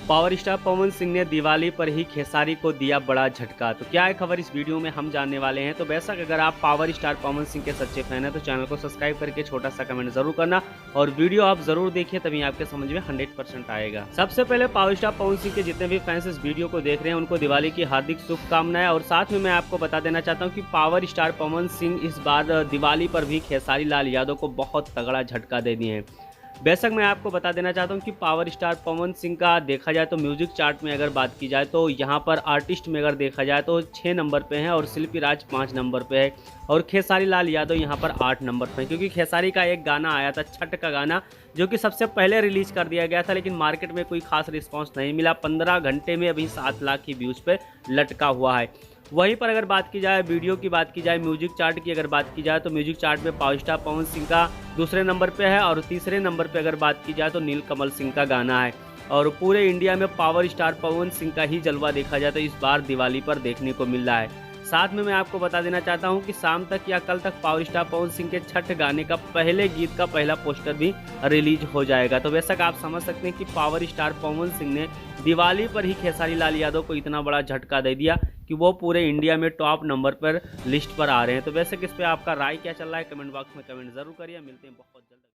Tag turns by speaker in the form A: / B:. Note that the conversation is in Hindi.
A: पावर स्टार पवन सिंह ने दिवाली पर ही खेसारी को दिया बड़ा झटका। तो क्या है खबर, इस वीडियो में हम जानने वाले हैं। तो बेशक अगर आप पावर स्टार पवन सिंह के सच्चे फैन हैं तो चैनल को सब्सक्राइब करके छोटा सा कमेंट जरूर करना और वीडियो आप जरूर देखिए, तभी आपके समझ में 100% आएगा। सबसे पहले पावर स्टार पवन सिंह के जितने भी फैंस इस वीडियो को देख रहे हैं उनको दिवाली की हार्दिक शुभकामनाएं। और साथ में मैं आपको बता देना चाहता हूँ कि पावर स्टार पवन सिंह इस बार दिवाली पर भी खेसारी लाल यादव को बहुत तगड़ा झटका दे दिए हैं। बेशक मैं आपको बता देना चाहता हूं कि पावर स्टार पवन सिंह का देखा जाए तो म्यूजिक चार्ट में अगर बात की जाए तो यहां पर आर्टिस्ट में अगर देखा जाए तो 6 नंबर पे हैं और शिल्पी राज 5 नंबर पे है और खेसारी लाल यादव यहां पर 8 नंबर पे है। क्योंकि खेसारी का एक गाना आया था, छठ का गाना, जो कि सबसे पहले रिलीज कर दिया गया था, लेकिन मार्केट में कोई खास रिस्पॉन्स नहीं मिला। 15 घंटे में अभी 7 लाख की व्यूज़ पे लटका हुआ है। वहीं पर अगर बात की जाए वीडियो की, बात की जाए म्यूजिक चार्ट की, अगर बात की जाए तो म्यूजिक चार्ट में पावर स्टार पवन सिंह का दूसरे नंबर पे है और तीसरे नंबर पे अगर बात की जाए तो नीलकमल सिंह का गाना है। और पूरे इंडिया में पावर स्टार पवन सिंह का ही जलवा देखा जाए तो इस बार दिवाली पर देखने को मिल रहा है। साथ में मैं आपको बता देना चाहता हूं कि शाम तक या कल तक पावर स्टार पवन सिंह के छठ गाने का पहले गीत का पहला पोस्टर भी रिलीज हो जाएगा। तो बेशक आप समझ सकते हैं कि पावर स्टार पवन सिंह ने दिवाली पर ही खेसारी लाल यादव को इतना बड़ा झटका दे दिया कि वो पूरे इंडिया में टॉप नंबर पर लिस्ट पर आ रहे हैं। तो बेशक इस पर आपका राय क्या चल रहा है, कमेंट बॉक्स में कमेंट जरूर करिए। मिलते हैं बहुत जल्द।